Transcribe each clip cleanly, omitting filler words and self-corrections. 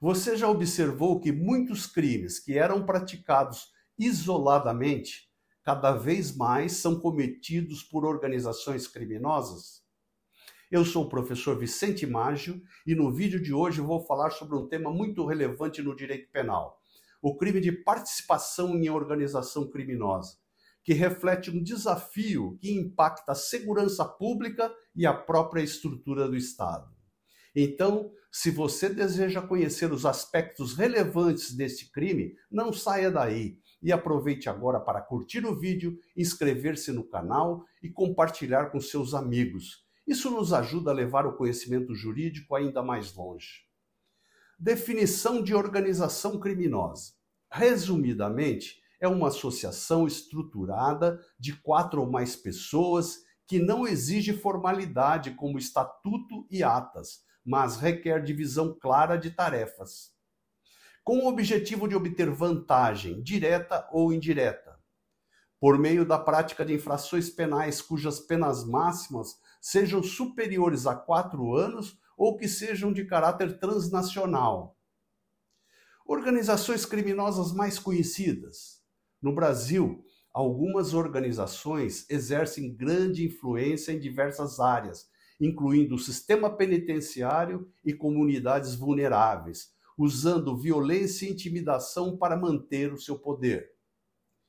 Você já observou que muitos crimes que eram praticados isoladamente, cada vez mais são cometidos por organizações criminosas? Eu sou o professor Vicente Maggio e no vídeo de hoje eu vou falar sobre um tema muito relevante no direito penal: o crime de participação em organização criminosa, que reflete um desafio que impacta a segurança pública e a própria estrutura do Estado. Então, se você deseja conhecer os aspectos relevantes deste crime, não saia daí e aproveite agora para curtir o vídeo, inscrever-se no canal e compartilhar com seus amigos. Isso nos ajuda a levar o conhecimento jurídico ainda mais longe. Definição de organização criminosa. Resumidamente, é uma associação estruturada de 4 ou mais pessoas que não exige formalidade como estatuto e atas, mas requer divisão clara de tarefas, com o objetivo de obter vantagem, direta ou indireta, por meio da prática de infrações penais cujas penas máximas sejam superiores a 4 anos ou que sejam de caráter transnacional. Organizações criminosas mais conhecidas. No Brasil, algumas organizações exercem grande influência em diversas áreas, incluindo o sistema penitenciário e comunidades vulneráveis, usando violência e intimidação para manter o seu poder.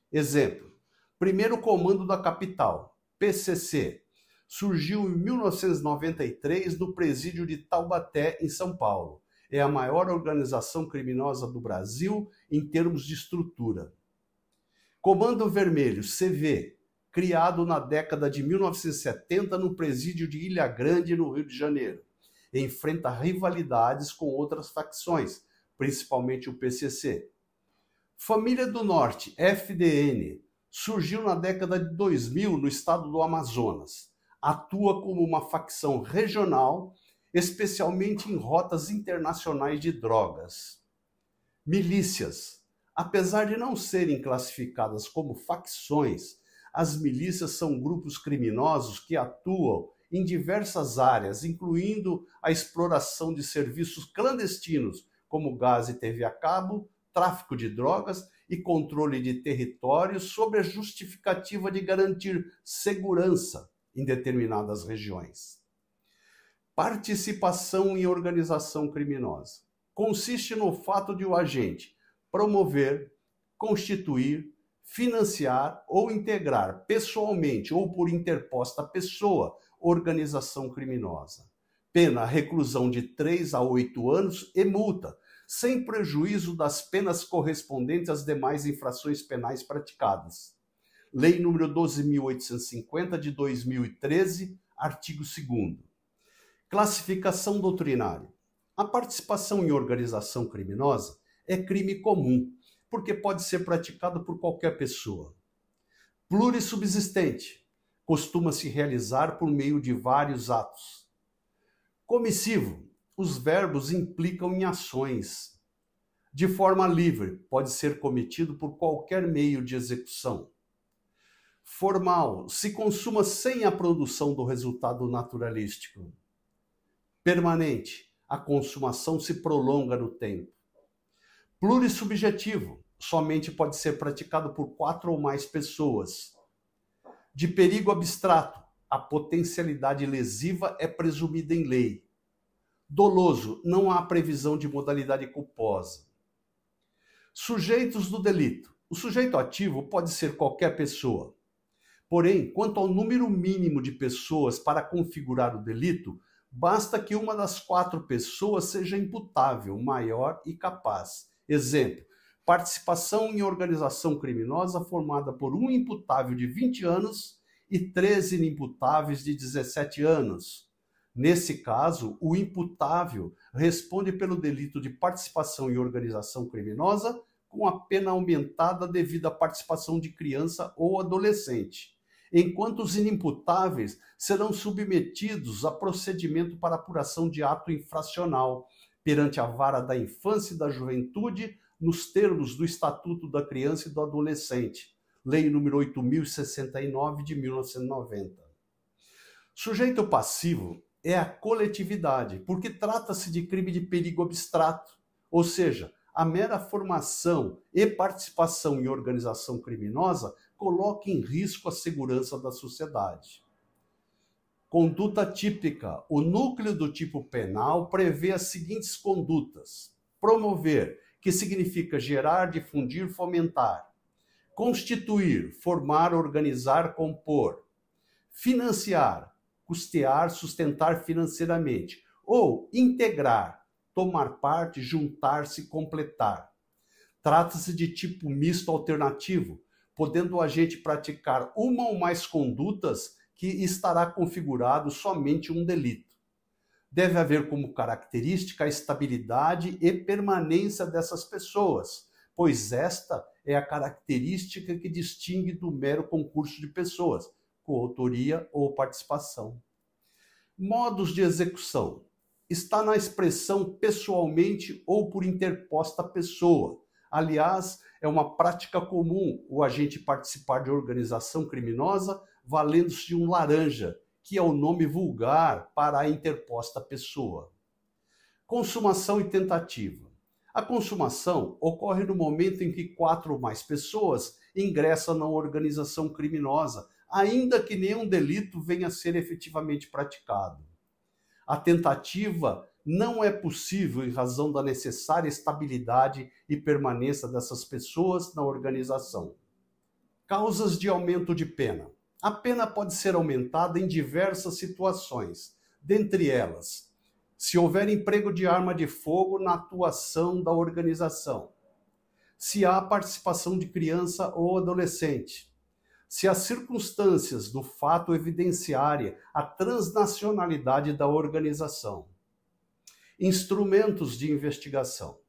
Exemplo: Primeiro Comando da Capital, PCC, surgiu em 1993 no presídio de Taubaté, em São Paulo. É a maior organização criminosa do Brasil em termos de estrutura. Comando Vermelho, CV, criado na década de 1970 no presídio de Ilha Grande, no Rio de Janeiro. Enfrenta rivalidades com outras facções, principalmente o PCC. Família do Norte, FDN, surgiu na década de 2000 no estado do Amazonas. Atua como uma facção regional, especialmente em rotas internacionais de drogas. Milícias. Apesar de não serem classificadas como facções, as milícias são grupos criminosos que atuam em diversas áreas, incluindo a exploração de serviços clandestinos, como gás e TV a cabo, tráfico de drogas e controle de territórios, sob a justificativa de garantir segurança em determinadas regiões. Participação em organização criminosa. Consiste no fato de o agente promover, constituir, financiar ou integrar pessoalmente ou por interposta pessoa organização criminosa. Pena: reclusão de 3 a 8 anos e multa, sem prejuízo das penas correspondentes às demais infrações penais praticadas. Lei nº 12.850 de 2013, artigo 2º. Classificação doutrinária. A participação em organização criminosa é crime comum, porque pode ser praticado por qualquer pessoa. Plurissubsistente. Costuma-se realizar por meio de vários atos. Comissivo. Os verbos implicam em ações. De forma livre, pode ser cometido por qualquer meio de execução. Formal. Se consuma sem a produção do resultado naturalístico. Permanente. A consumação se prolonga no tempo. Plurissubjetivo. Somente pode ser praticado por 4 ou mais pessoas. De perigo abstrato. A potencialidade lesiva é presumida em lei. Doloso. Não há previsão de modalidade culposa. Sujeitos do delito. O sujeito ativo pode ser qualquer pessoa. Porém, quanto ao número mínimo de pessoas para configurar o delito, basta que uma das 4 pessoas seja imputável, maior e capaz. Exemplo: participação em organização criminosa formada por um imputável de 20 anos e 13 inimputáveis de 17 anos. Nesse caso, o imputável responde pelo delito de participação em organização criminosa com a pena aumentada devido à participação de criança ou adolescente, enquanto os inimputáveis serão submetidos a procedimento para apuração de ato infracional perante a Vara da Infância e da Juventude, nos termos do Estatuto da Criança e do Adolescente, Lei nº 8.069 de 1990. Sujeito passivo é a coletividade, porque trata-se de crime de perigo abstrato, Ou seja, a mera formação e participação em organização criminosa coloca em risco a segurança da sociedade. Conduta típica. O núcleo do tipo penal prevê as seguintes condutas: promover, que significa gerar, difundir, fomentar; constituir, formar, organizar, compor; financiar, custear, sustentar financeiramente; ou integrar, tomar parte, juntar-se, completar. Trata-se de tipo misto alternativo, podendo o agente praticar uma ou mais condutas que estará configurado somente um delito. Deve haver como característica a estabilidade e permanência dessas pessoas, pois esta é a característica que distingue do mero concurso de pessoas, coautoria ou participação. Modos de execução. Está na expressão pessoalmente ou por interposta pessoa. Aliás, é uma prática comum o agente participar de organização criminosa valendo-se de um laranja, que é o nome vulgar para a interposta pessoa. Consumação e tentativa. A consumação ocorre no momento em que 4 ou mais pessoas ingressam na organização criminosa, ainda que nenhum delito venha a ser efetivamente praticado. A tentativa não é possível em razão da necessária estabilidade e permanência dessas pessoas na organização. Causas de aumento de pena. A pena pode ser aumentada em diversas situações, dentre elas, se houver emprego de arma de fogo na atuação da organização, se há participação de criança ou adolescente, se as circunstâncias do fato evidenciarem a transnacionalidade da organização. Instrumentos de investigação.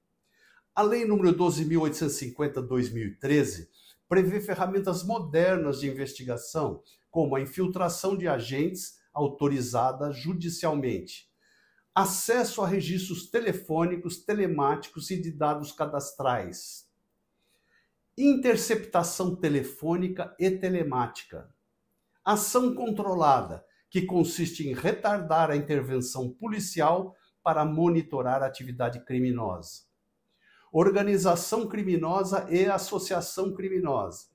A Lei nº 12.850/2013 prevê ferramentas modernas de investigação, como a infiltração de agentes autorizada judicialmente, acesso a registros telefônicos, telemáticos e de dados cadastrais, interceptação telefônica e telemática, ação controlada, que consiste em retardar a intervenção policial para monitorar a atividade criminosa. Organização criminosa e associação criminosa.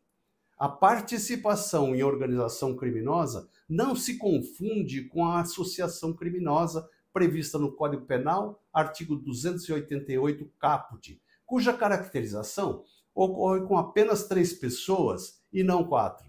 A participação em organização criminosa não se confunde com a associação criminosa prevista no Código Penal, artigo 288 caput, cuja caracterização ocorre com apenas 3 pessoas e não 4.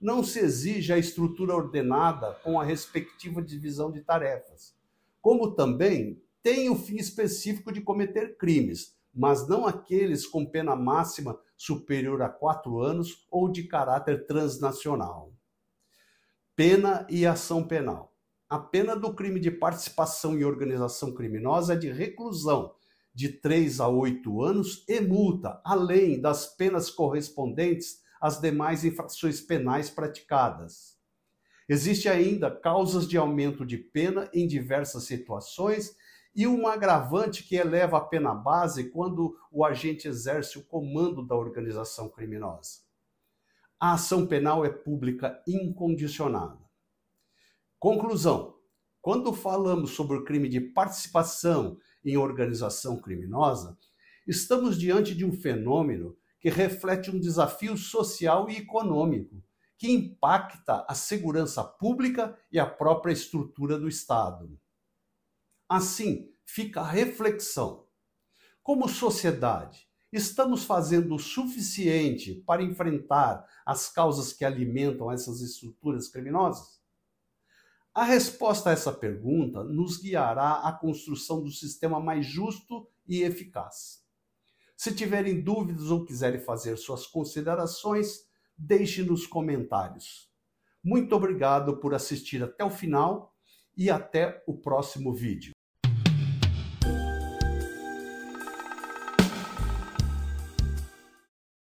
Não se exige a estrutura ordenada com a respectiva divisão de tarefas, como também tem o fim específico de cometer crimes, mas não aqueles com pena máxima superior a 4 anos ou de caráter transnacional. Pena e ação penal. A pena do crime de participação em organização criminosa é de reclusão de 3 a 8 anos e multa, além das penas correspondentes às demais infrações penais praticadas. Existe ainda causas de aumento de pena em diversas situações e uma agravante que eleva a pena base quando o agente exerce o comando da organização criminosa. A ação penal é pública incondicionada. Conclusão: quando falamos sobre o crime de participação em organização criminosa, estamos diante de um fenômeno que reflete um desafio social e econômico, que impacta a segurança pública e a própria estrutura do Estado. Assim, fica a reflexão. Como sociedade, estamos fazendo o suficiente para enfrentar as causas que alimentam essas estruturas criminosas? A resposta a essa pergunta nos guiará à construção do sistema mais justo e eficaz. Se tiverem dúvidas ou quiserem fazer suas considerações, deixe nos comentários. Muito obrigado por assistir até o final e até o próximo vídeo.